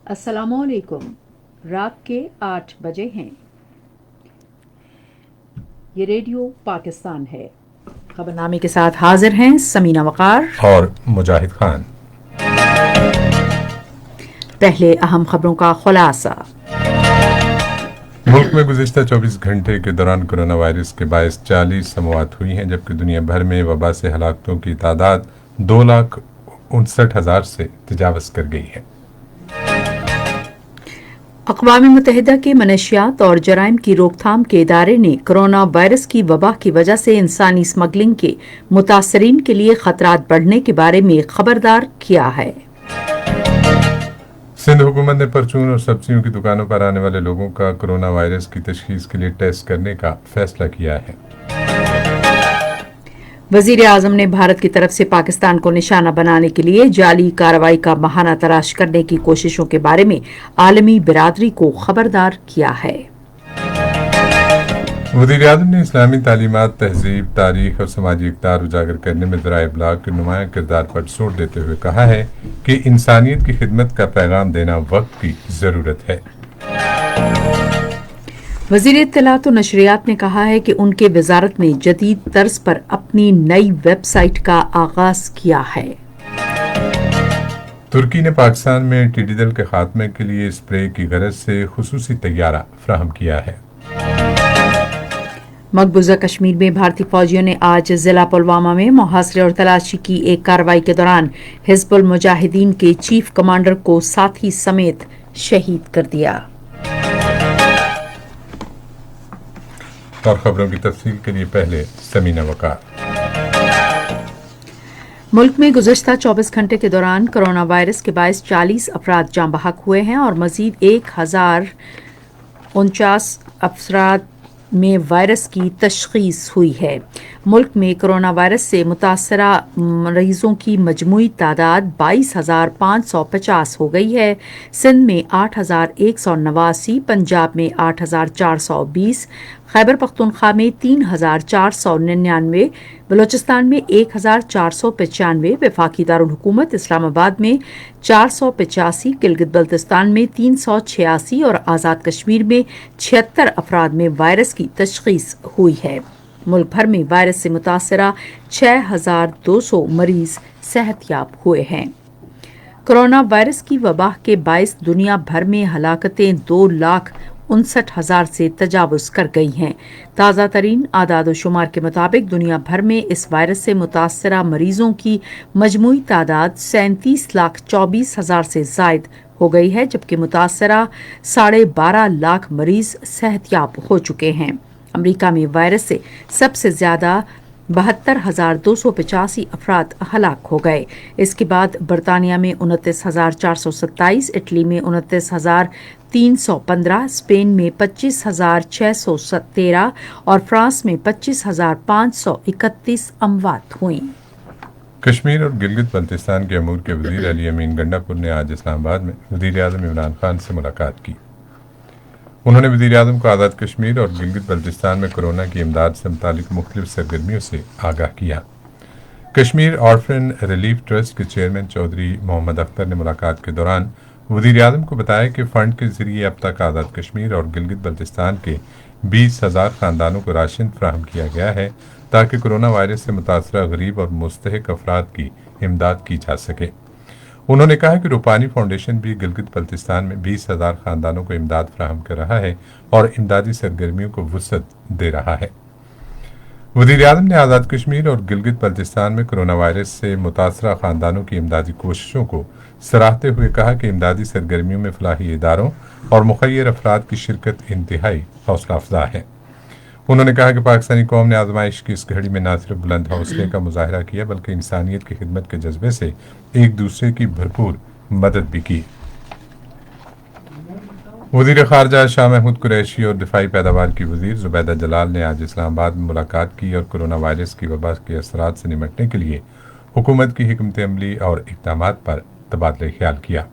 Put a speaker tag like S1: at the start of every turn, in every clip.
S1: अस्सलाम वालेकुम। रात के 8 बजे हैं। ये रेडियो पाकिस्तान है। खबरनामे के साथ हाजिर हैं समीना वकार
S2: और मुजाहिद खान।
S1: पहले अहम खबरों का खुलासा।
S2: मुल्क में गुज़िश्ता 24 घंटे के दौरान कोरोना वायरस के बायस 40 अमवात हुई हैं, जबकि दुनिया भर में वबा से हलाकतों की तादाद 2,59,000 से तजावज़ कर गई है।
S1: अक़वाम मुत्तहिदा के मनशियात और जराइम की रोकथाम के इदारे ने कोरोना वायरस की वबा की वजह से इंसानी स्मगलिंग के मुतासरीन के लिए खतरात बढ़ने के बारे में खबरदार किया है।
S2: सिंध हुकूमत ने परचून और सब्जियों की दुकानों पर आने वाले लोगों का कोरोना वायरस की तशखीस के लिए टेस्ट करने का फैसला किया है।
S1: वजीर आजम ने भारत की तरफ से पाकिस्तान को निशाना बनाने के लिए जाली कार्रवाई का बहाना तलाश करने की कोशिशों के बारे में आलमी बिरादरी को खबरदार किया है।
S2: वज़ीर आज़म ने इस्लामी तालीमात, तहजीब, तारीख और समाजी इक़्तिदार उजागर करने में ज़राए इब्लाग के नुमायां किरदार पर जोर देते हुए कहा है कि इंसानियत की खिदमत का पैगाम देना वक्त की ज़रूरत है।
S1: वज़ीर इत्तलात और नशरियात ने कहा है कि उनके वज़ारत ने जदीद तर्ज पर अपनी नई वेबसाइट का आगाज किया है।
S2: तुर्की ने पाकिस्तान में टिड्डी दल के खात्मे के लिए स्प्रे की गरज से खुसूसी तैयारा फराहम किया है।
S1: मकबूजा कश्मीर में भारतीय फौजियों ने आज जिला पुलवामा में मुहासरे और तलाशी की एक कार्रवाई के दौरान हिजबुल मुजाहिदीन के चीफ कमांडर को साथी समेत शहीद कर दिया।
S2: और खबरों की तफसील के लिए पहले समीना वकार।
S1: मुल्क में गुज़श्ता 24 घंटे के दौरान कोरोना वायरस के बायस 40 अफराद जाँ बहक हुए हैं और मजीद 1049 अफराद में वायरस की तशख़ीस हुई है। मुल्क में कोरोना वायरस से मुतासरा मरीजों की मजमूई तादाद 22,550 हो गई है। सिंध में 8,189, पंजाब में 8,420, खैबर पख्तूनख्वा में 3,499, बलोचिस्तान में 1,495, वफाकी दारुल हुकूमत इस्लामाबाद में 485, गिलगित बल्तिस्तान में 386 और आज़ाद कश्मीर में 76 अफराद में वायरस की तशख़ीस हुई है। मुल्क भर में वायरस से मुतासरा 6,200 मरीज सेहतयाब हुए हैं। कोरोना वायरस की वबा के बायस दुनिया भर में हलाकतें 2,59,000 से तजावुज़ कर गई हैं। ताज़ा तरीन आदाद शुमार के मुताबिक दुनिया भर में इस वायरस से मुतासरा मरीजों की मजमूई तादाद 37,24,000 से जायद हो गई है, जबकि मुतासरा 12.5 लाख मरीज सेहतयाब हो चुके हैं। अमरीका में वायरस से सबसे ज्यादा 72,285 अफराद हलाक हो गए। इसके बाद बरतानिया में 29,427, इटली में 29,315, स्पेन में 25,613 और फ्रांस में 25,531 अमवात हुई।
S2: कश्मीर और गिलगित बल्तिस्तान के अमूर के वज़ीर अली अमीन गंडापुर ने आज इस्लामाबाद में वज़ीर आज़म इमरान खान से मुलाकात की। उन्होंने वज़ीर आज़म को आज़ाद कश्मीर और गिलगित बल्तिस्तान में कोरोना की इमदाद से मुतालिक मुख्तलिफ सरगर्मियों से आगाह किया। कश्मीर ऑर्फन रिलीफ ट्रस्ट के चेयरमैन चौधरी मोहम्मद अख्तर ने मुलाकात के दौरान वज़ीर आज़म को बताया कि फ़ंड के ज़रिए अब तक आज़ाद कश्मीर और गिलगित बल्तिस्तान के 20,000 ख़ानदानों को राशन फराहम किया गया है, ताकि कोरोना वायरस से मुतासरा गरीब और मुस्तहिक अफराद की इमदाद की जा सके। उन्होंने कहा कि रूपानी फाउंडेशन भी गिलगित बल्तिस्तान में 20,000 ख़ानदानों को इमदाद फराहम कर रहा है और इमदादी सरगर्मियों को वुसअत दे रहा है। वज़ीर आज़म ने आज़ाद कश्मीर और गिलगित बल्तिस्तान में कोरोना वायरस से मुतासरा ख़ानदानों की इमदादी कोशिशों को सराहते हुए कहा कि इमदादी सरगर्मियों में फलाही इदारों और मुखय्यर अफराद की शिरकत इंतहाई हौसला अफजा है। उन्होंने कहा कि पाकिस्तानी कौम ने आजमाइश की इस घड़ी में न सिर्फ बुलंद हौसले का मुजाहरा किया, बल्कि इंसानियत की खिदमत के जज्बे से एक दूसरे की भरपूर मदद भी की। वज़ीर ख़ारजा शाह महमूद कुरैशी और दिफाई पैदावार की वज़ीर ज़ुबैदा जलाल ने आज इस्लामाबाद में मुलाकात की और कोरोना वायरस की वबा के असरात से निमटने के लिए हुकूमत की हिकमत अमली और इक़दामात पर तबादला ख्याल किया।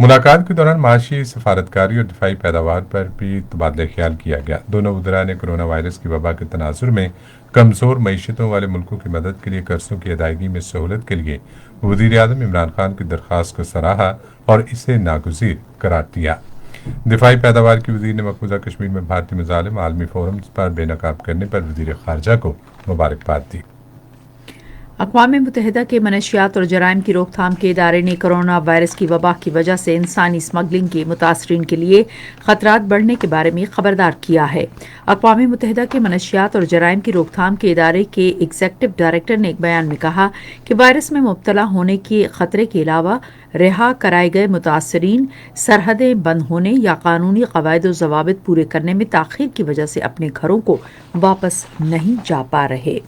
S2: मुलाकात के दौरान माशी सफारतकारी और दिफाई पैदावार पर भी तबादला ख्याल किया गया। दोनों वज़रा ने कोरोना वायरस की वबा के तनाजुर में कमज़ोर मईशतों वाले मुल्कों की मदद के लिए कर्जों की अदायगी में सहूलत के लिए वज़ीर आज़म इमरान खान की दरख्वास्त को सराहा और इसे नागुज़ीर करार दिया। दिफाई पैदावार की वज़ीर ने मकबूजा कश्मीर में भारतीय मज़ालिम आलमी फोरम पर बेनकाब करने पर वज़ीर ख़ारजा को मुबारकबाद दी।
S1: अक़वाम मुत्तहिदा के मनशियात और जराइम की रोकथाम के इदारे ने कोरोना वायरस की वबा की वजह से इंसानी स्मगलिंग के मुतासरीन के लिए खतरात बढ़ने के बारे में खबरदार किया है। अक़वाम मुत्तहिदा के मनशियात और जराइम की रोकथाम के इदारे के एग्जीक्यूटिव डायरेक्टर ने एक बयान में कहा कि वायरस में मुब्तला होने के खतरे के अलावा रिहा कराए गए मुतासरीन सरहदें बंद होने या कानूनी कवायद और ज़वाबित पूरे करने में ताख़ीर की वजह से अपने घरों को वापस नहीं जा पा रहे।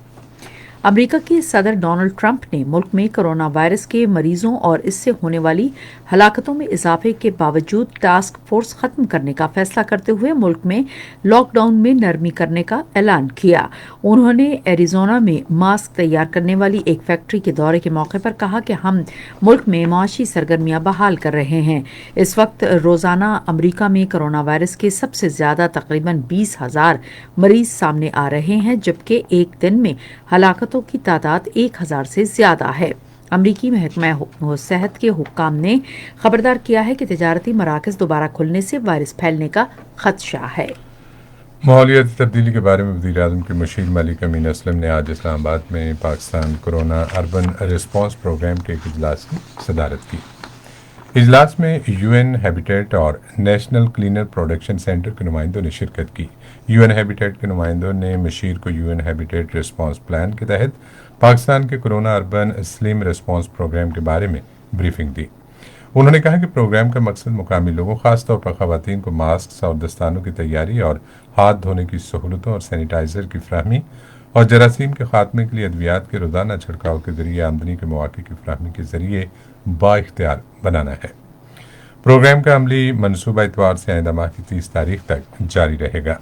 S1: अमेरिका के सदर डोनाल्ड ट्रंप ने मुल्क में कोरोना वायरस के मरीजों और इससे होने वाली हलाकतों में इजाफे के बावजूद टास्क फोर्स खत्म करने का फैसला करते हुए मुल्क में लॉकडाउन में नरमी करने का ऐलान किया। उन्होंने एरिजोना में मास्क तैयार करने वाली एक फैक्ट्री के दौरे के मौके पर कहा कि हम मुल्क में माशी सरगर्मियां बहाल कर रहे हैं। इस वक्त रोजाना अमेरिका में कोरोना वायरस के सबसे ज्यादा तकरीबन 20,000 मरीज सामने आ रहे हैं, जबकि एक दिन में हलाकत की तादाद 1,000 से ज्यादा है। अमरीकी महकमा सेहत के हुक्काम ने खबरदार किया है कि तिजारती मराकज दोबारा खुलने से वायरस फैलने का खदशा है।
S2: माहौलियाती तब्दीली के बारे में वज़ीर आज़म के मुशीर मलिक अमीन असलम ने आज इस्लामाबाद में Pakistan corona urban response program के एक इजलास की सदारत की। इजलास में यूएन हैबिटेट और नेशनल क्लीनर प्रोडक्शन सेंटर के नुमाइंदों ने शिरकत की। यूएन हैबिटेट के नुमाइंदों ने मुशीर को यूएन हैबिटेट रिस्पांस प्लान के तहत पाकिस्तान के corona urban slum response program के बारे में ब्रीफिंग दी। उन्होंने कहा कि प्रोग्राम का मकसद मुकामी लोगों, खासतौर पर ख़वातीन को मास्क और दस्तानों की तैयारी और हाथ धोने की सहूलतों और सैनिटाइज़र की फराहमी और जरासीम के खात्मे के लिए अद्वियात के रोज़ाना छिड़काव के जरिए आमदनी के मौके की फराहमी के जरिए बाइख्तियार बनाना है। प्रोग्राम का अमली मनसूबा इतवार से आइंदा माह की 30 तारीख तक जारी रहेगा।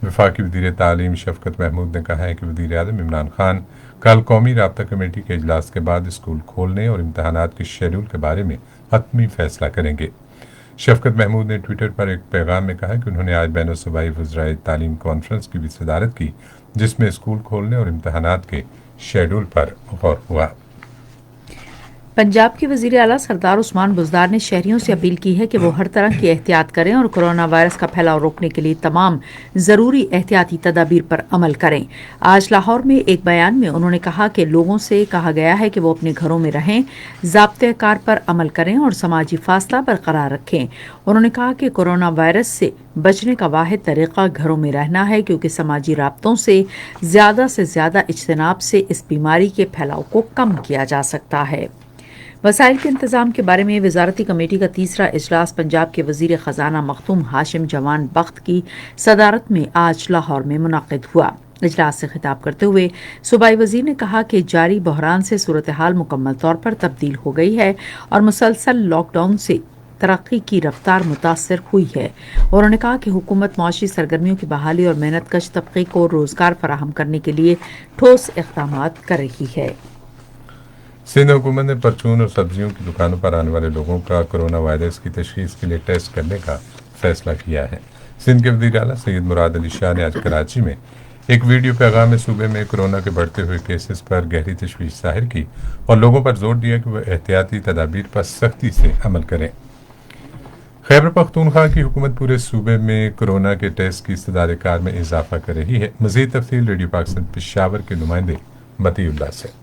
S2: वफाकी वज़ीर तालीम शफकत महमूद ने कहा है कि वज़ीर आज़म इमरान खान कल कौमी राब्ता कमेटी के इजलास के बाद स्कूल खोलने और इम्तहानात के शेड्यूल के बारे में हतमी फैसला करेंगे। शफकत महमूद ने ट्विटर पर एक पैगाम में कहा कि उन्होंने आज बैन सूबाई वज़राए तालीम कॉन्फ्रेंस की भी सदारत की, जिसमें स्कूल खोलने और इम्तहानात के शेड्यूल पर गौर हुआ।
S1: पंजाब के वज़ीर आला सरदार उस्मान बुज़दार ने शहरियों से अपील की है कि वो हर तरह की एहतियात करें और कोरोना वायरस का फैलाव रोकने के लिए तमाम ज़रूरी एहतियाती तदाबीर पर अमल करें। आज लाहौर में एक बयान में उन्होंने कहा कि लोगों से कहा गया है कि वो अपने घरों में रहें, ज़ाब्ते कार पर अमल करें और समाजी फासला बरकरार रखें। उन्होंने कहा कि कोरोना वायरस से बचने का वाहिद तरीक़ा घरों में रहना है, क्योंकि समाजी राब्तों से ज़्यादा इज्तनाब से इस बीमारी के फैलाव को कम किया जा सकता है। वसाइल के इंतजाम के बारे में वजारती कमेटी का तीसरा इजलास पंजाब के वजीर ख़जाना मखदूम हाशिम जवान बख्त की सदारत में आज लाहौर में मुनक़िद हुआ। इजलास से खिताब करते हुए सूबाई वजीर ने कहा कि जारी बहरान से सूरत हाल मुकम्मल तौर पर तब्दील हो गई है और मुसलसल लॉकडाउन से तरक्की की रफ्तार मुतासर हुई है। उन्होंने कहा कि हुकूमत मुआशी सरगर्मियों की बहाली और मेहनत कश तबके को रोजगार फराहम करने के लिए ठोस इक़दाम कर रही है।
S2: सिंध हुकूमत ने परचून और सब्जियों की दुकानों पर आने वाले लोगों का कोरोना वायरस की तशखीस के लिए टेस्ट करने का फैसला किया है। सिंध के वज़ीर आला सैयद मुराद अली शाह ने आज कराची में एक वीडियो पैगाम में सूबे में कोरोना के बढ़ते हुए केसेस पर गहरी तशवीश जाहिर की और लोगों पर जोर दिया कि वह एहतियाती तदाबीर पर सख्ती से अमल करें। खैबर पख्तूनख्वा की हुकूमत पूरे सूबे में कोरोना के टेस्ट की इस्तदाद कार में इजाफा कर रही है। मज़ीद तफसील रेडियो पाकिस्तान पेशावर के नुमाइंदे मतीउल्लाह से।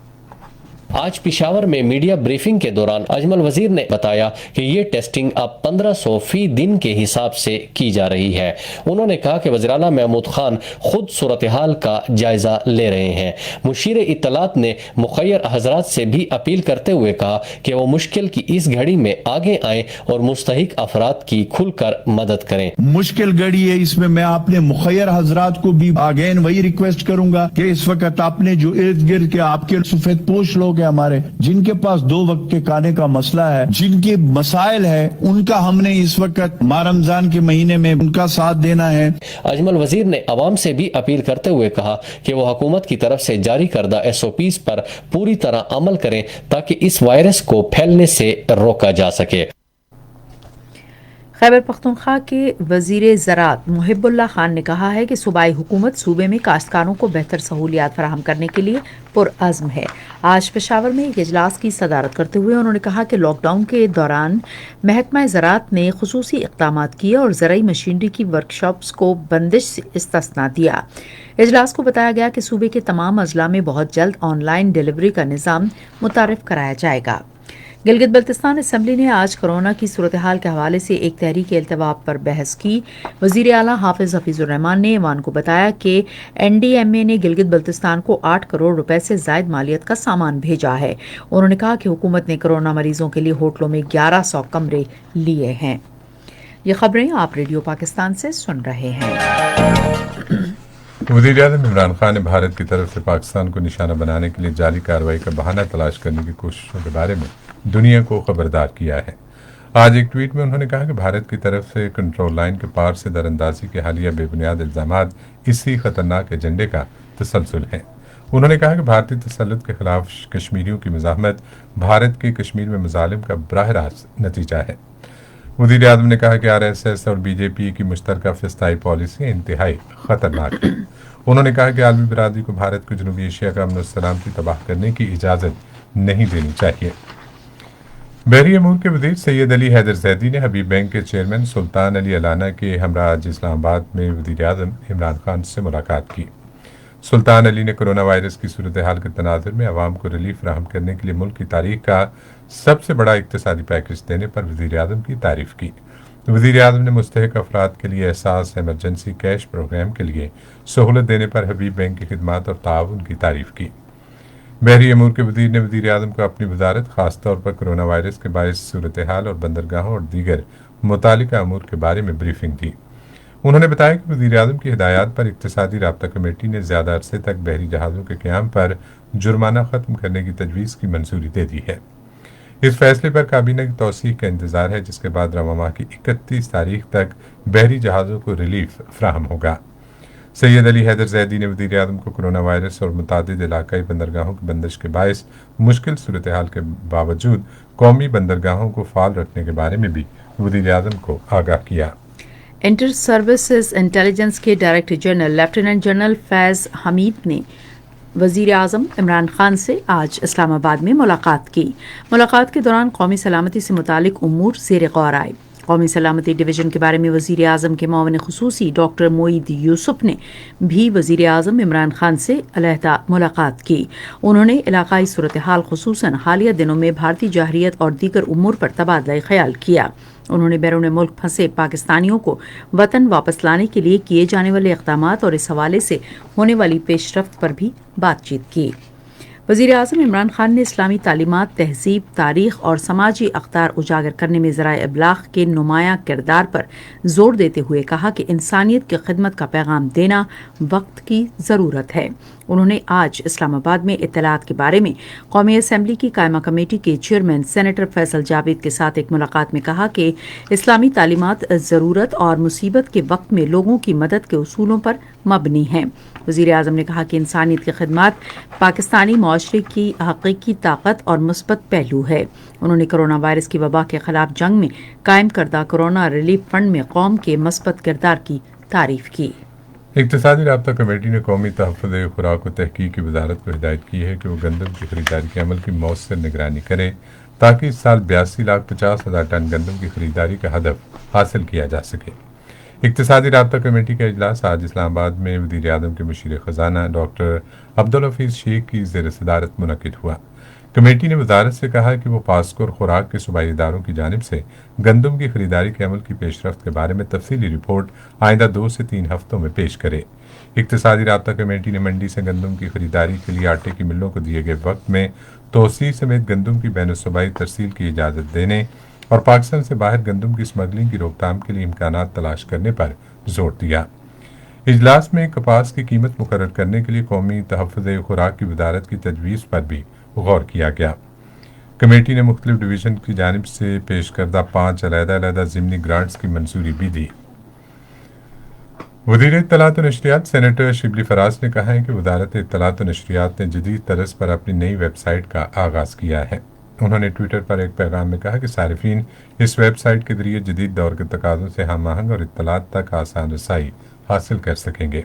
S3: आज पेशावर में मीडिया ब्रीफिंग के दौरान अजमल वजीर ने बताया कि ये टेस्टिंग अब 1500 फी दिन के हिसाब से की जा रही है। उन्होंने कहा कि वज़ीर-ए-आला महमूद खान खुद सूरत हाल का जायजा ले रहे हैं। मुशीर इत्तलात ने मुखय्यर हजरात से भी अपील करते हुए कहा कि वो मुश्किल की इस घड़ी में आगे आए और मुस्तहिक अफराद की खुलकर मदद करें।
S4: मुश्किल घड़ी है, इसमें मैं आपने मुखय्यर हजरात को भी अगेन वही रिक्वेस्ट करूंगा कि इस वक्त आपने जो इर्द गिर्द के आपके सफेद पोश लोग हमारे, जिनके पास 2 वक्त के खाने का मसला है, जिनके मसाइल है, उनका हमने इस वक्त माह रमजान के महीने में उनका साथ देना है।
S3: अजमल वजीर ने अवाम से भी अपील करते हुए कहा कि वो हुकूमत की तरफ से जारी करदा SOPs पर पूरी तरह अमल करें ताकि इस वायरस को फैलने से रोका जा सके।
S1: खैबर पख्तूनख्वा के वजीर ज़राअत मुहिबुल्ला खान ने कहा है कि सूबाई हुकूमत सूबे में काश्तकारों को बेहतर सहूलियात फराहम करने के लिए पुरअज़्म है। आज पेशावर में एक इजलास की सदारत करते हुए उन्होंने कहा कि लॉकडाउन के दौरान महकमा ज़राअत ने खुसूसी इक़दामात किए और ज़राई मशीनरी की वर्कशॉप्स को बंदिश से इस्तिस्ना दिया। इजलास को बताया गया कि सूबे के तमाम अजला में बहुत जल्द ऑनलाइन डिलीवरी का निज़ाम मुतारिफ कराया जाएगा। गिलगित बल्तिस्तान असम्बली ने आज कोरोना की सूरत हाल के हवाले से एक तहरीक इल्तवाब पर बहस की। वज़ीर आला हाफिज हफीजुर रहमान ने ऐवान को बताया कि NDMA ने गिलगित बल्तिस्तान को 8 करोड़ रुपए से ज़ायद मालियत का सामान भेजा है। उन्होंने कहा कि हुकूमत ने कोरोना मरीजों के लिए होटलों में 1100 कमरे लिए हैं। ये खबरें आप रेडियो पाकिस्तान से सुन रहे हैं।
S2: वज़ीर-ए-आज़म इमरान खान ने भारत की तरफ से पाकिस्तान को निशाना बनाने के लिए जारी कार्रवाई का बहाना तलाश करने की कोशिशों के बारे में दुनिया को खबरदार किया है। आज एक ट्वीट में उन्होंने कहा कि भारत की तरफ से कंट्रोल लाइन के पार से दरअंदाजी के हालिया बेबुनियाद इल्जामात इसी खतरनाक एजेंडे का तसलसल है। उन्होंने कहा कि भारतीय तसल्लुत के खिलाफ कश्मीरियों की मुज़ाहमत भारत के कश्मीर में मज़ालिम का बराह रास्त नतीजा है। वज़ीर-ए-आज़म ने कहा कि RSS और BJP की मुश्तरका फ़िस्ताई पॉलिसी इंतहाई खतरनाक है। उन्होंने कहा कि आलमी बिरादरी को भारत को जनूबी एशिया का अमन और सलामती तबाह करने की इजाज़त नहीं देनी चाहिए। बहरी अमूर के वज़ीर सैयद अली हैदर ज़ैदी ने हबीब बैंक के चेयरमैन सुल्तान अली अलाना के हमरा आज इस्लामाबाद में वज़ीर-ए-आज़म इमरान खान से मुलाकात की। सुल्तान अली ने कोरोना वायरस की सूरत हाल के तनाज़ुर में अवाम को रिलीफ फराहम करने के लिए मुल्क की तारीख का सबसे बड़ा इक़्तिसादी पैकेज देने पर वज़ीर-ए-आज़म की तारीफ की। वज़ीर-ए-आज़म ने मुस्तहिक अफराद के लिए एहसास एमरजेंसी कैश प्रोग्राम के लिए सहूलत देने पर हबीब बैंक की खिदमात और ताउन की तारीफ की। बहरी अमूर के वज़ीर ने वज़ीर-ए-आज़म को अपनी वजारत खासतौर पर कोरोना वायरस के बायस सूरत हाल और बंदरगाहों और दीगर मुतालिका अमूर के बारे में ब्रीफिंग दी। उन्होंने बताया कि वज़ीर-ए-आज़म की हिदायत पर इक़्तिसादी राब्ता कमेटी ने ज़्यादा अरसे तक बहरी जहाज़ों के क़याम पर जुर्माना ख़त्म करने की तजवीज़ की मंजूरी दे दी है। इस फैसले पर काबीना की तौसीक का इंतज़ार है, जिसके बाद रवां माह की 31 तारीख तक बहरी जहाज़ों को रिलीफ फ्राहम होगा। सैयद अली हैदर ज़ैदी ने वज़ीर-ए-आज़म को कोरोना वायरस और मुतादिद इलाकाई बंदरगाहों की बंदिश के बायस मुश्किल सूरत हाल के बावजूद कौमी बंदरगाहों को फाल रखने के बारे में भी वज़ीर-ए-आज़म को आगाह किया।
S1: इंटर सर्विसेज इंटेलिजेंस के डायरेक्टर जनरल लेफ्टिनेंट जनरल फैज़ हमीद ने वज़ीर आज़म इमरान खान से आज इस्लामाबाद में मुलाकात की। मुलाकात के दौरान कौमी सलामती से मुतालिक उमूर ज़ेर गौर आए। कौमी सलामती डिवीज़न के बारे में वज़ीर आज़म के मुआविन ख़ुसूसी डॉक्टर मोईद यूसुफ ने भी वज़ीर आज़म इमरान खान से अलहदा मुलाकात की। उन्होंने इलाकाई सूरत हाल ख़ुसूसन हालिया दिनों में भारतीय जहरीत और दीगर उमूर पर तबादला ख्याल किया। उन्होंने बैरून मुल्क फंसे पाकिस्तानियों को वतन वापस लाने के लिए किए जाने वाले इक़दामात और इस हवाले से होने वाली पेशरफ्त पर भी बातचीत की। वज़ीर आज़म इमरान खान ने इस्लामी तालीमात, तहज़ीब, तारीख़ और समाजी अक़दार उजागर करने में ज़राए इब्लाग़ के नुमायाँ किरदार पर ज़ोर देते हुए कहा कि इंसानियत की खिदमत का पैगाम देना वक्त की ज़रूरत है। उन्होंने आज इस्लामाबाद में इत्तलात के बारे में कौमी असम्बली की कायमा कमेटी के चेयरमैन सेनेटर फैसल जावेद के साथ एक मुलाकात में कहा कि इस्लामी तालीमात ज़रूरत और मुसीबत के वक्त में लोगों की मदद के उसूलों पर मबनी हैं। वज़ीर आज़म ने कहा कि इंसानियत की खिदमत पाकिस्तानी मुआशरे की हकीकी ताकत और मुस्बत पहलू है। उन्होंने कोरोना वायरस की वबा के खिलाफ जंग में कायम करदा कोरोना रिलीफ फंड में कौम के मस्बत किरदार की तारीफ की।
S2: इक़्तिसादी राब्ता कमेटी ने कौमी तहफ़्फ़ुज़ खुराक व तहक़ीक़ की वजारत को हिदायत की है कि वो गंदम की खरीदारी के अमल की मौसर निगरानी करे ताकि इस साल 82,50,000 टन गंदम की खरीदारी का हदफ हासिल किया जा सके। इक़्तिसादी राब्ता कमेटी का इजलास आज इस्लामाबाद में वज़ीर आज़म के मुशीर ख़ज़ाना डॉक्टर अब्दुल हफीज़ शेख की ज़ेर सदारत मुनक़िद हुआ। कमेटी ने वजारत से कहा कि वो पास्को और खुराक के सूबाई इदारों की जानिब से गंदम की खरीदारी के अमल की पेशरफ्त के बारे में तफसीली रिपोर्ट आइंदा 2 से 3 हफ्तों में पेश करे। इक़्तिसादी राब्ता कमेटी ने मंडी से गंदम की खरीदारी के लिए आटे की मिलों को दिए गए वक्त में तोसी समेत गंदम की बैन सूबाई तरसील की इजाज़त देने और पाकिस्तान से बाहर गंदम की स्मगलिंग की रोकथाम के लिए इम्कानात तलाश करने पर जोर दिया। इजलास में कपास की कीमत मुकर्रर करने के लिए कौमी तहफ़्फ़ुज़ खुराक की वजारत की तजवीज़ पर भी गौर किया गया। कमेटी ने मुख्तलिफ डिवीज़न की जानिब से पेश करदा 5 अलग-अलग ज़िमनी ग्रांट्स की मंजूरी भी दी। वज़ीर इत्तलात व नशरियात सेनेटर शिबली फराज ने कहा है कि वज़ारत इत्तलात व नशरियात ने जदीद तरज़ पर अपनी नई वेबसाइट का आगाज़ किया है। انہوں نے ٹویٹر پر ایک پیغام میں کہا کہ صارفین اس ویب سائٹ کے ذریعے جدید دور کے تقاضوں سے ہم آہنگ اور اطلاعات تک آسان رسائی حاصل کر سکیں گے۔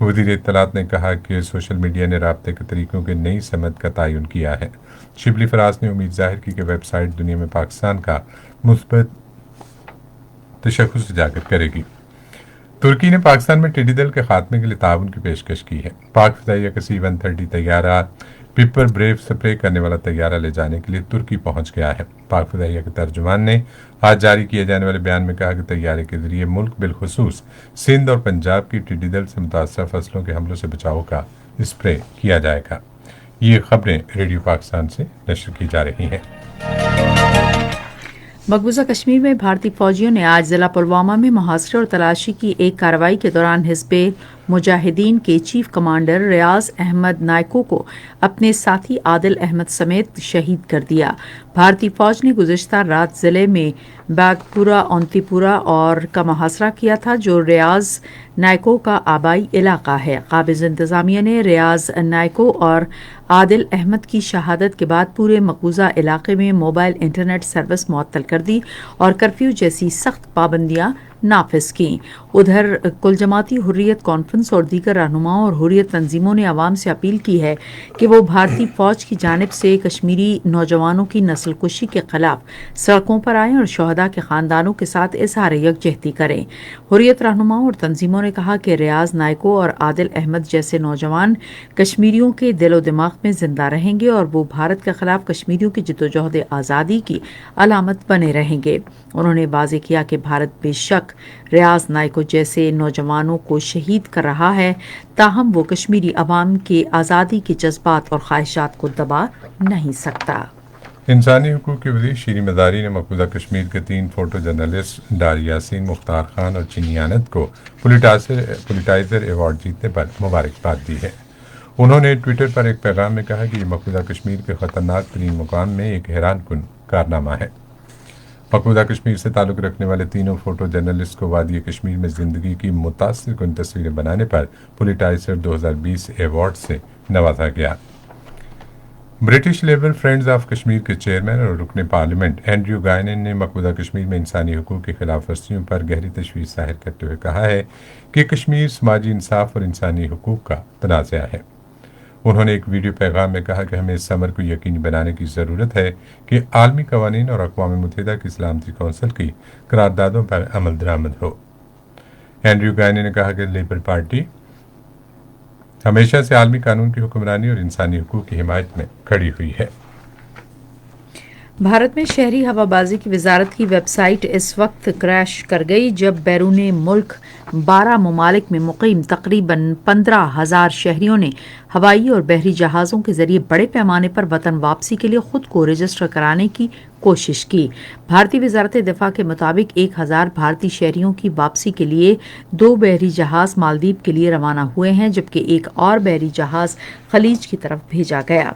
S2: وزیر اطلاعات نے کہا کہ سوشل میڈیا نے رابطے کے طریقوں کی نئی سمت کا تعین کیا ہے۔ شبلی فراز نے امید ظاہر کی کہ ویب سائٹ دنیا میں پاکستان کا مثبت تشخص اجاگر کرے گی۔ ترکی نے پاکستان میں ٹڈی دل کے خاتمے کے لیے تعاون کی پیشکش کی ہے۔ پاک فضائیہ کا C-130 طیارہ پیپر بریو سپرے کرنے والا طیارہ لے جانے کے لیے ترکی پہنچ گیا ہے۔ پاک فضائیہ کے ترجمان نے آج جاری کیے جانے والے بیان میں کہا کہ طیارے کے ذریعے ملک بالخصوص سندھ اور پنجاب کی ٹڈی دل سے متاثرہ فصلوں کے حملوں سے بچاؤ کا اسپرے کیا جائے گا۔ یہ خبریں ریڈیو پاکستان سے نشر کی جا رہی ہیں۔
S1: مقبوضہ کشمیر میں بھارتی فوجیوں نے آج ضلع پلوامہ میں محاصرے اور تلاشی کی ایک کارروائی کے دوران حزب مجاہدین کے چیف کمانڈر ریاض احمد نائکو کو اپنے ساتھی عادل احمد سمیت شہید کر دیا۔ بھارتی فوج نے گزشتہ رات ضلع میں باگ پورہ اونتی پورہ اور کا محاصرہ کیا تھا جو ریاض نائکو کا آبائی علاقہ ہے۔ قابض انتظامیہ نے ریاض نائکو اور عادل احمد کی شہادت کے بعد پورے مقبوضہ علاقے میں موبائل انٹرنیٹ سروس معطل کر دی اور کرفیو جیسی سخت پابندیاں نافذ کیں۔ ادھر کل جماعتی حریت کانفرنس اور دیگر رہنماؤں اور حریت تنظیموں نے عوام سے اپیل کی ہے کہ وہ بھارتی فوج کی جانب سے کشمیری نوجوانوں کی نسل کشی کے خلاف سڑکوں پر آئیں اور شہداء کے خاندانوں کے ساتھ اظہار یکجہتی کریں۔ حریت رہنماؤں اور تنظیموں نے کہا کہ ریاض نائکو اور عادل احمد جیسے نوجوان کشمیریوں کے دل و دماغ میں زندہ رہیں گے اور وہ بھارت کے خلاف کشمیریوں کی جدوجہد آزادی کی علامت بنے رہیں گے۔ انہوں نے واضح کیا کہ بھارت بے شک ریاض نائکو جیسے نوجوانوں کو شہید کر رہا ہے، تاہم وہ کشمیری عوام کے آزادی کے جذبات اور خواہشات کو دبا نہیں سکتا۔
S2: انسانی حقوق کے وزیر شیریں مزاری نے مقبوضہ کشمیر کے 3 فوٹو جرنلسٹ ڈار یاسین، مختار خان اور چینیانت کو پولیٹائزر ایوارڈ جیتنے پر مبارکباد دی ہے۔ انہوں نے ٹویٹر پر ایک پیغام میں کہا کہ یہ مقبوضہ کشمیر کے خطرناک ترین مقام میں ایک حیران کن کارنامہ ہے۔ مقبوضہ کشمیر سے تعلق رکھنے والے تینوں فوٹو جرنلسٹ کو وادی کشمیر میں زندگی کی متاثر کن تصویریں بنانے پر پولیٹائزر 2020 ایوارڈ سے نوازا گیا۔ British labour friends of Kashmir کے چیئرمین اور رکن پارلیمنٹ اینڈریو گائنن نے مقبوضہ کشمیر میں انسانی حقوق کی خلاف ورزیوں پر گہری تشویش ظاہر کرتے ہوئے کہا ہے کہ کشمیر سماجی انصاف اور انسانی حقوق کا تنازع ہے۔ انہوں نے ایک ویڈیو پیغام میں کہا کہ ہمیں اس امر کو یقینی بنانے کی ضرورت ہے کہ عالمی قوانین اور اقوام متحدہ کی سلامتی کونسل کی قراردادوں پر عمل درآمد ہو۔ اینڈریو گائنن نے کہا کہ لیبر پارٹی ہمیشہ سے عالمی قانون کی حکمرانی اور انسانی حقوق کی حمایت میں کھڑی ہوئی ہے۔
S1: بھارت میں شہری ہوا بازی کی وزارت کی ویب سائٹ اس وقت کریش کر گئی جب بیرون ملک 12 ممالک میں مقیم تقریباً 15,000 شہریوں نے ہوائی اور بحری جہازوں کے ذریعے بڑے پیمانے پر وطن واپسی کے لیے خود کو رجسٹر کرانے کی کوشش کی۔ بھارتی وزارت دفاع کے مطابق 1,000 بھارتی شہریوں کی واپسی کے لیے 2 بحری جہاز مالدیپ کے لیے روانہ ہوئے ہیں جبکہ ایک اور بحری جہاز خلیج کی طرف بھیجا گیا۔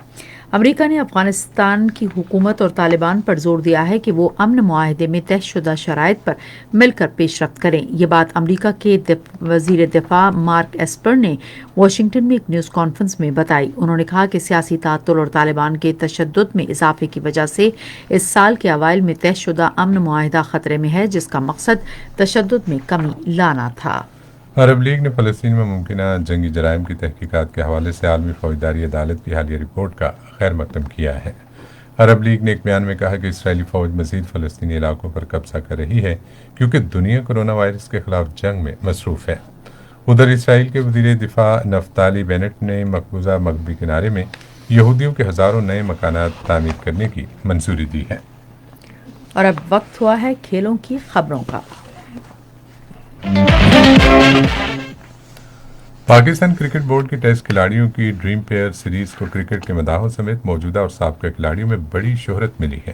S1: امریکہ نے افغانستان کی حکومت اور طالبان پر زور دیا ہے کہ وہ امن معاہدے میں طے شدہ شرائط پر مل کر پیش رفت کریں۔ یہ بات امریکہ کے وزیر دفاع مارک ایسپر نے واشنگٹن میں ایک نیوز کانفرنس میں بتائی۔ انہوں نے کہا کہ سیاسی تعطل اور طالبان کے تشدد میں اضافے کی وجہ سے اس سال کے اوائل میں طے شدہ امن معاہدہ خطرے میں ہے جس کا مقصد تشدد میں کمی لانا تھا۔
S2: عرب لیگ نے فلسطین میں ممکنہ جنگی جرائم کی تحقیقات کے حوالے سے عالمی فوجداری عدالت کی حالیہ رپورٹ کا خیر مقدم کیا ہے۔ عرب لیگ نے ایک بیان میں کہا کہ اسرائیلی فوج مزید فلسطینی علاقوں پر قبضہ کر رہی ہے کیونکہ دنیا کورونا وائرس کے خلاف جنگ میں مصروف ہے۔ ادھر اسرائیل کے وزیر دفاع نفتالی بینٹ نے مقبوضہ مغربی کنارے میں یہودیوں کے ہزاروں نئے مکانات تعمیر کرنے کی منظوری دی ہے۔
S1: اور اب وقت ہوا ہے کھیلوں کی خبروں کا۔
S2: پاکستان کرکٹ بورڈ کے ٹیسٹ کھلاڑیوں کی ڈریم پیئر سیریز کو کرکٹ کے مداحوں سمیت موجودہ اور سابقہ کھلاڑیوں میں بڑی شہرت ملی ہے۔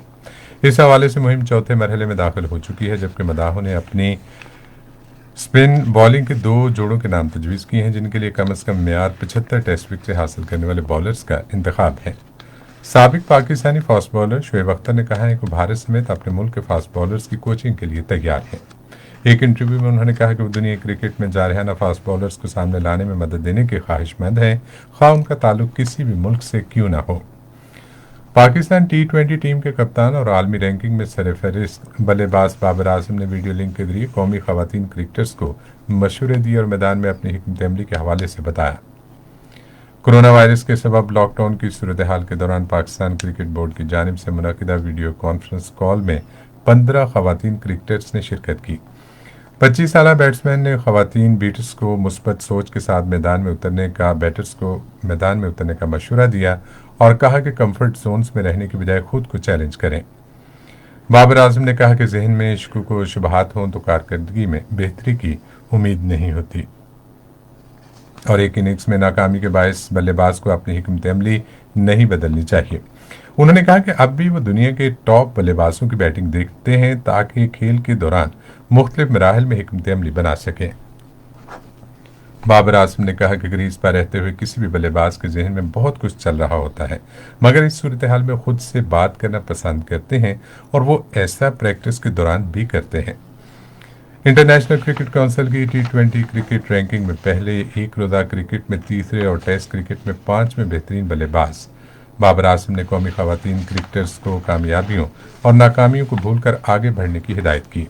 S2: اس حوالے سے مہم چوتھے مرحلے میں داخل ہو چکی ہے جبکہ مداحوں نے اپنی سپن بالنگ کے 2 جوڑوں کے نام تجویز کیے ہیں جن کے لیے کم از کم معیار 75 ٹیسٹ وکٹیں حاصل کرنے والے بالرز کا انتخاب ہے۔ سابق پاکستانی فاسٹ بالر شعیب اختر نے کہا ہے کہ بھارت سمیت اپنے ملک کے فاسٹ بالرز کی کوچنگ کے لیے تیار ہیں۔ ایک انٹرویو میں انہوں نے کہا کہ وہ دنیا کرکٹ میں جارحانہ فاسٹ بالرز کو سامنے لانے میں مدد دینے کے خواہش مند ہیں، خواہ ان کا تعلق کسی بھی ملک سے کیوں نہ ہو۔ पाकिस्तान T20 टीम के कप्तान और आलमी रैंकिंग में सरफहरिस्त बल्लेबाज बाबर आजम ने वीडियो लिंक के जरिए कौमी खवातीन क्रिकेटर्स को मशवरे दिए और मैदान में अपनी हिकमत अमली के हवाले से बताया। कोरोना वायरस के सबब लॉकडाउन की सूरत हाल के दौरान पाकिस्तान क्रिकेट बोर्ड की जानिब से मुनक़िदा वीडियो कॉन्फ्रेंस कॉल में 15 खवातीन क्रिकेटर्स ने शिरकत की। 25 साला बैट्समैन ने खवातीन बैटर्स को मुस्बत सोच के साथ मैदान में उतरने का मशवरा दिया और कहा कि कंफर्ट जोन्स में रहने की बजाय खुद को चैलेंज करें। बाबर आजम ने कहा कि जहन में शुकूक व शुबहात हों तो कारकर्दगी में बेहतरी की उम्मीद नहीं होती और एक इनिंग्स में नाकामी के बायस बल्लेबाज को अपनी हिकमत अमली नहीं बदलनी चाहिए। उन्होंने कहा कि अब भी वो दुनिया के टॉप बल्लेबाजों की बैटिंग देखते हैं ताकि खेल के दौरान मुख्तलिफ मराहल में हिकमत अमली बना सकें। बाबर आजम ने कहा कि क्रीज पर रहते हुए किसी भी बल्लेबाज के जहन में बहुत कुछ चल रहा होता है, मगर इस सूरत हाल में खुद से बात करना पसंद करते हैं और वो ऐसा प्रैक्टिस के दौरान भी करते हैं। इंटरनेशनल क्रिकेट काउंसिल की T20 क्रिकेट रैंकिंग में पहले एक रोज़ा क्रिकेट में तीसरे और टेस्ट क्रिकेट में 5वें बेहतरीन बल्लेबाज बाबर आजम ने कौमी खवातीन क्रिकेटर्स को कामयाबियों और नाकामियों को भूलकर आगे बढ़ने की हिदायत की।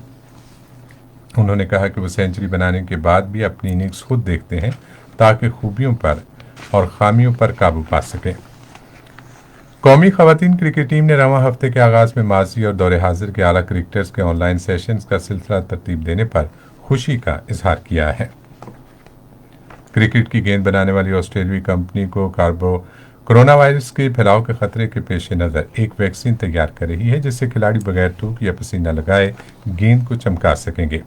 S2: उन्होंने कहा कि वो सेंचुरी बनाने के बाद भी अपनी इनिंग्स खुद देखते हैं ताकि खूबियों पर और खामियों पर काबू पा सकें। कौमी खवातीन क्रिकेट टीम ने रवां हफ्ते के आगाज में माजी और दौरे हाजिर के आला क्रिकेटर्स के ऑनलाइन सेशंस का सिलसिला तरतीब देने पर खुशी का इजहार किया है। क्रिकेट की गेंद बनाने वाली ऑस्ट्रेलियाई कंपनी को कोरोना वायरस के फैलाव के खतरे के पेश नज़र एक वैक्सीन तैयार कर रही है जिससे खिलाड़ी बगैर थूक या पसीना लगाए गेंद को चमका सकेंगे।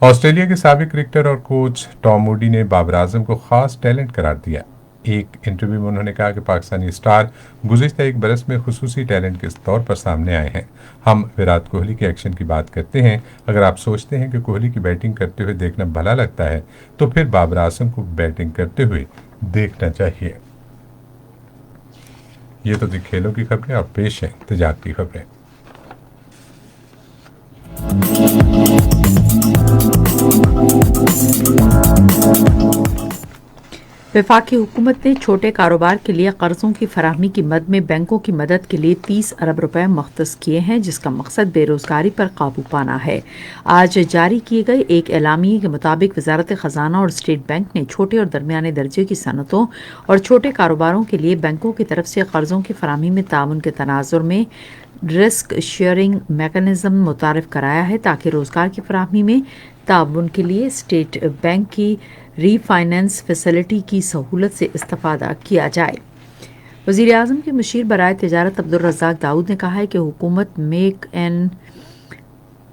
S2: ऑस्ट्रेलिया के साबिक क्रिकेटर और कोच टॉम मूडी ने बाबर आजम को खास टैलेंट करार दिया। एक इंटरव्यू में उन्होंने कहा कि पाकिस्तानी स्टार गुज़िश्ता एक बरस में खुसूसी टैलेंट के तौर पर सामने आए हैं। हम विराट कोहली के एक्शन की बात करते हैं। अगर आप सोचते हैं कि कोहली की बैटिंग करते हुए देखना भला लगता है तो फिर बाबर आजम को बैटिंग करते हुए देखना चाहिए। ये तो थी खेलों की खबरें और पेश है तजारत की खबरें।
S1: वफाकी हुकूमत ने छोटे कारोबार के लिए कर्जों की फराहमी की मद में बैंकों की मदद के लिए 30 अरब रुपए मुख्तस किए हैं जिसका मकसद बेरोजगारी पर काबू पाना है। आज जारी किए गए एक एलामिये के मुताबिक वजारत खजाना और स्टेट बैंक ने छोटे और दरमियाने दर्जे की सनतों और छोटे कारोबारों के लिए बैंकों की तरफ से कर्जों की फराहमी में ताउन के तनाजुर में रिस्क शेयरिंग मैकेनिज्म मुतारिफ कराया है ताकि रोजगार की फराहमी में ताउन के लिए स्टेट बैंक की रीफाइनेंस फैसिलिटी की सहूलत से इस्तेफादा किया जाए। वज़ीर आज़म के मुशीर बराए तिजारत अब्दुल रज़्ज़ाक दाऊद ने कहा है कि हुकूमत मेक इन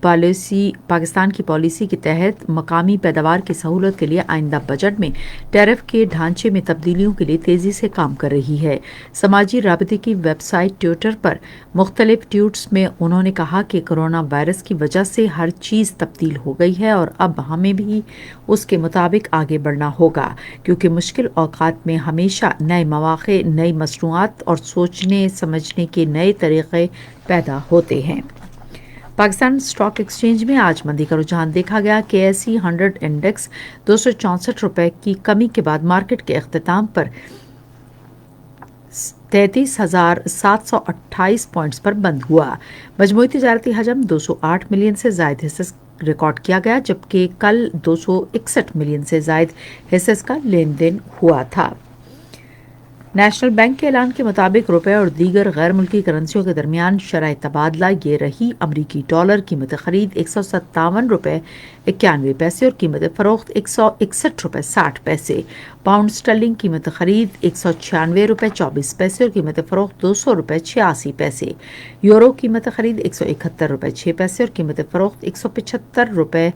S1: पाकिस्तान की पॉलिसी के तहत मकामी पैदावार की सहूलत के लिए आइंदा बजट में टैरिफ के ढांचे में तब्दीलियों के लिए तेजी से काम कर रही है। समाजी राबते की वेबसाइट ट्विटर पर मुख्तलिफ ट्वीट्स में उन्होंने कहा कि कोरोना वायरस की वजह से हर चीज़ तब्दील हो गई है और अब हमें भी उसके मुताबिक आगे बढ़ना होगा क्योंकि मुश्किल औकात में हमेशा नए मौक़े, नई मसनूआत और सोचने समझने के नए तरीक़े पैदा होते हैं। पाकिस्तान स्टॉक एक्सचेंज में आज मंदी का रुझान देखा गया। KSE 100 इंडेक्स 264 रुपए की कमी के बाद मार्केट के अख्तिताम पर 33,728 पॉइंट्स पर बंद हुआ। मजमूई तिजारती हजम 208 मिलियन से जायद हिस्से रिकॉर्ड किया गया जबकि कल 261 मिलियन से जायद हिस्से का लेन देन हुआ था। नेशनल बैंक के ऐलान के मुताबिक रुपए और दीगर गैर मुल्की करेंसियों के दरमियान शरह तबादला ये रही। अमरीकी डॉलर कीमत खरीद 157 रुपए 91 पैसे और कीमत फरोख्त 161 रुपए 60 पैसे। पाउंड स्टर्लिंग कीमत खरीद 196 रुपए 24 पैसे और कीमत फरोख्त 200 रुपए 86 पैसे। यूरो कीमत खरीद 171 रुपए 6 पैसे और कीमत फरोख्त 175 रुपए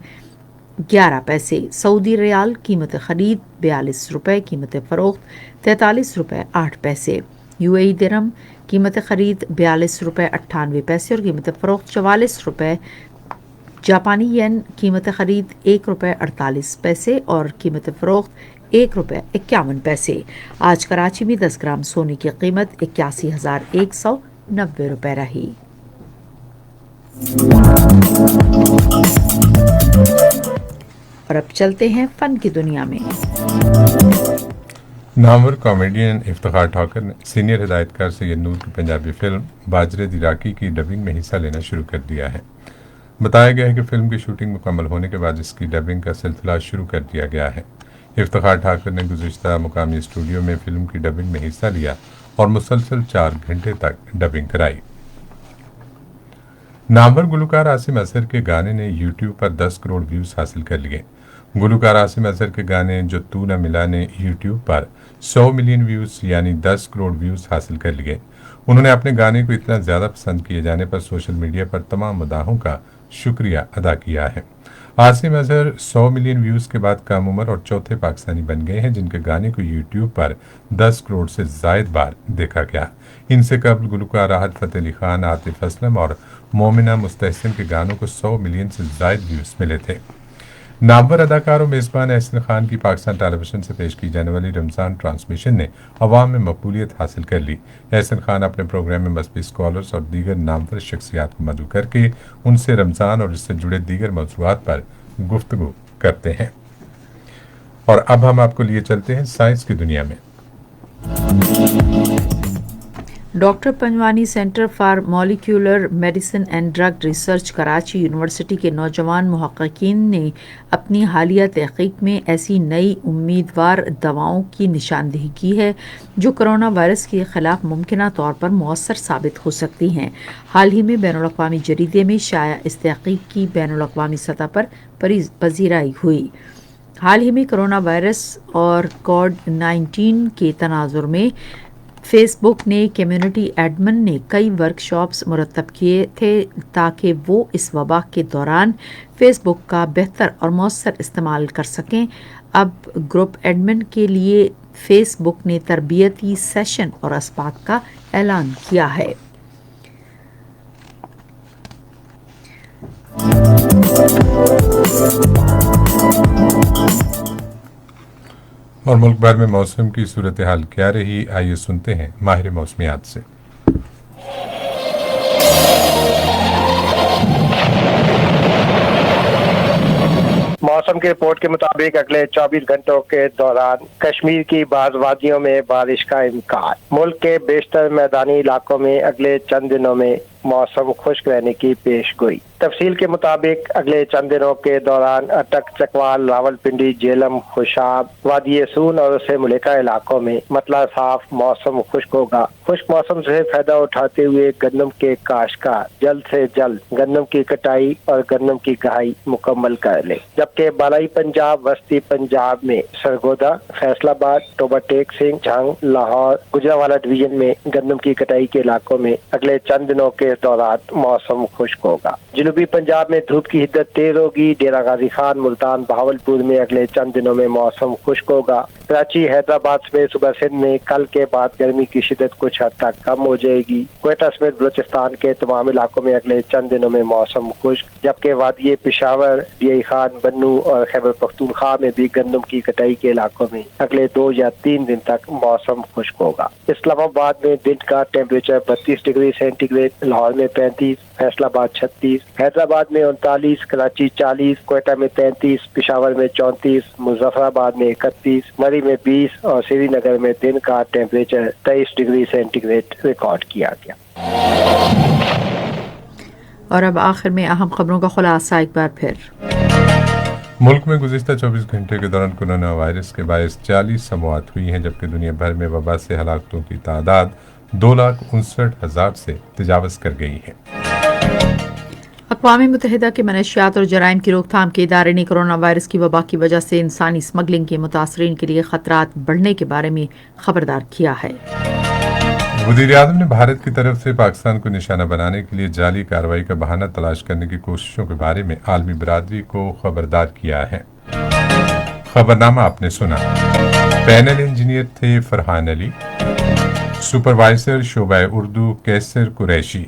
S1: 11 पैसे। सऊदी रियाल कीमत खरीद 42 रुपए, कीमत फरोख्त 43 रुपए 8 पैसे। UAE दिरहम कीमत खरीद 42 रुपए 98 पैसे और कीमत फरोख्त 44 रुपए। जापानी येन कीमत खरीद 1 रुपए 48 पैसे और कीमत फरोख्त 1 रुपए 51 पैसे। आज कराची में 10 ग्राम सोने की कीमत 81,190 रुपए रही। और अब चलते हैं फन की दुनिया में।
S2: नामवर कॉमेडियन इफ्तिखार ठाकुर ने सीनियर हिदायतकार सैयद नूर की पंजाबी फिल्म बाजरे दी राखी की डबिंग में हिस्सा लेना शुरू कर दिया है। बताया गया है कि फिल्म की शूटिंग मुकम्मल होने के बाद इसकी डबिंग का सिलसिला शुरू कर दिया गया है। इफ्तिखार ठाकुर ने गुज़िश्ता मुकामी स्टूडियो में फिल्म की डबिंग में हिस्सा लिया और मुसलसल 4 घंटे तक डबिंग कराई। नामवर गुलकार आसिम अजहर के गाने ने यूट्यूब पर 10 करोड़ व्यूज हासिल कर लिए। गुलकार आसिम अजहर के गाने जो तू न मिला ने यूट्यूब पर 100 मिलियन व्यूज यानी 10 करोड़ व्यूज हासिल कर लिए। उन्होंने अपने गाने को इतना ज्यादा पसंद किए जाने पर सोशल मीडिया पर तमाम मदाहों का शुक्रिया अदा किया है। आसिम अजहर 100 मिलियन व्यूज के बाद कम उम्र और चौथे पाकिस्तानी बन गए हैं जिनके गाने को यूट्यूब पर 10 करोड़ से जायद बार देखा गया। इनसे कबल गुलकार राहत फतेह अली खान, आतिफ असलम और मोमिना मुस्तहसिन के गानों को 100 मिलियन से जायद व्यूज मिले थे। नामवर अदाकार और मेज़बान एहसन खान की पाकिस्तान टेलीविजन से पेश की जाने वाली रमज़ान ट्रांसमिशन ने अवाम में मकबूलियत हासिल कर ली। एहसन खान अपने प्रोग्राम में मजहबी स्कॉलर्स और दीगर नामवर शख्सियात को मदऊ करके उनसे रमज़ान और इससे जुड़े दीगर मौज़ूआत पर गुफ्तगू करते हैं। और अब हम आपको लिए चलते हैं साइंस की दुनिया में।
S1: Doctor Panjwani centre for molecular medicine and drug research Karachi university के नौजवान मुहक्किकीन ने अपनी हालिया तहकीक में ऐसी नई उम्मीदवार दवाओं की निशानदेही की है जो कोरोना वायरस के खिलाफ मुमकिना तौर पर मौसर साबित हो सकती हैं। हाल ही में बैनुल-अक़वामी जरीदे में शाया इस तहकीक की बैनुल-अक़वामी सतह पर पजीराई हुई। हाल ही में कोरोना वायरस और कोविड-19 के तनाजुर में फेसबुक ने कम्युनिटी एडमिन ने कई वर्कशॉप्स मुरतब किए थे ताकि वो इस वबा के दौरान फेसबुक का बेहतर और मौसर इस्तेमाल कर सकें। अब ग्रुप एडमिन के लिए फेसबुक ने तरबियती सेशन और अस्पाक का ऐलान किया है।
S2: और मुल्क भर में मौसम की सूरत हाल क्या रही, आइए सुनते हैं माहिर मौसमियात से।
S5: मौसम की रिपोर्ट के मुताबिक अगले 24 घंटों के दौरान कश्मीर की बाज़ वादियों में बारिश का इम्कान। मुल्क के बेशतर मैदानी इलाकों में अगले चंद दिनों में मौसम खुश्क रहने की पेशगोई। तफसील के मुताबिक अगले चंद दिनों के दौरान अटक, चकवाल, रावलपिंडी, जेलम, खुशाब, वादी सून और उससे मुलेका इलाकों में मतला साफ मौसम खुश्क होगा। खुश्क मौसम से फायदा उठाते हुए गन्नम के काश्तकार जल्द से जल्द गन्नम की कटाई और गन्नम की गहाई मुकम्मल कर ले। जबकि बालाई पंजाब, वस्ती पंजाब में सरगोदा, फैसलाबाद, टोबा टेक सिंह, झंग, लाहौर, गुजरावाला डिवीजन में गन्नम की कटाई के इलाकों में अगले चंद दिनों के दौरान मौसम खुश्क होगा। जनूबी पंजाब में धूप की हिद्दत तेज होगी। डेरा गाजी खान, मुल्तान, बहावलपुर में अगले चंद दिनों में मौसम खुश्क होगा। कराची, हैदराबाद समेत सूबा सिंध में कल के बाद गर्मी की शिद्दत कुछ हद तक कम हो जाएगी। क्वेटा समेत बलूचिस्तान के तमाम इलाकों में अगले चंद दिनों में मौसम खुश्क, जबकि वादी पेशावर, डीआई खान, बन्नू और खैबर पख्तूनख्वा में भी गंदम की कटाई के इलाकों में अगले 2 या 3 दिन तक मौसम खुश्क होगा। इस्लामाबाद में दिन का टेम्परेचर 32 डिग्री सेंटीग्रेड, लाहौर में 35, फैसलाबाद 36, हैदराबाद में 39, कराची 40, क्वेटा में 33, पेशावर में 34, मुजफ्फराबाद में 31, मरी में 20 और श्रीनगर में दिन का टेम्परेचर 23 डिग्री सेंटीग्रेड रिकॉर्ड किया गया।
S1: और अब आखिर में अहम खबरों का खुलासा एक बार फिर।
S2: मुल्क में गुज़िश्ता 24 घंटे के दौरान कोरोना वायरस के बायस 40 मौत हुई हैं, जबकि दुनिया भर में वबा से हलाकतों की तादाद 2,59,000 से तजावज कर गई है।
S1: अक़वाम मुत्तहिदा के मनशियात और जराइम की रोकथाम के इदारे ने कोरोना वायरस की वबा की वजह से इंसानी स्मगलिंग के मुतासरीन के लिए खतरात बढ़ने के बारे में खबरदार किया है।
S2: वज़ीर-ए-आज़म ने भारत की तरफ से पाकिस्तान को निशाना बनाने के लिए जाली कार्रवाई का बहाना तलाश करने की कोशिशों के बारे में आलमी बिरादरी को खबरदार किया है। खबरनामा आपने सुना। पैनल इंजीनियर थे फरहान अली, सुपरवाइजर शोबा उर्दू कैसर कुरैशी,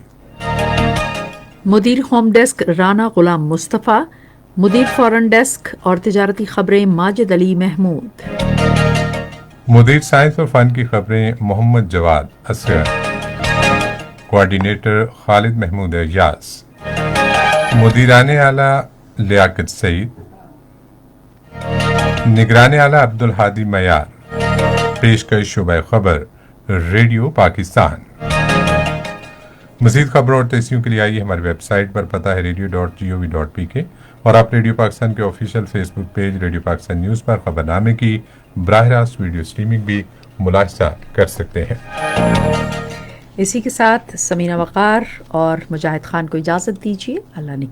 S1: मुदीर होम डेस्क राना गुलाम मुस्तफ़ा, मुदीर फॉरेन डेस्क और तिजारती खबरें माजिद अली महमूद,
S2: मुदीर साइंस और फन की खबरें मोहम्मद जवाद असगर, कोऑर्डिनेटर खालिद महमूद अय्याज, मुदीराने आला लियाकत सईद, निगराने आला अब्दुल हादी मयार, पेशकश शुबह खबर रेडियो पाकिस्तान। मज़ीद खबरों और तस्वीरों के लिए आइए हमारी वेबसाइट पर, पता है radio.gov.pk, और आप रेडियो पाकिस्तान के official Facebook page radio Pakistan news पर खबरनामे की बराह रास्त वीडियो स्ट्रीमिंग भी मुलाहिजा कर सकते हैं।
S1: इसी के साथ समीना वक़ार और मुजाहिद खान को इजाज़त दीजिए। अल्लाह ने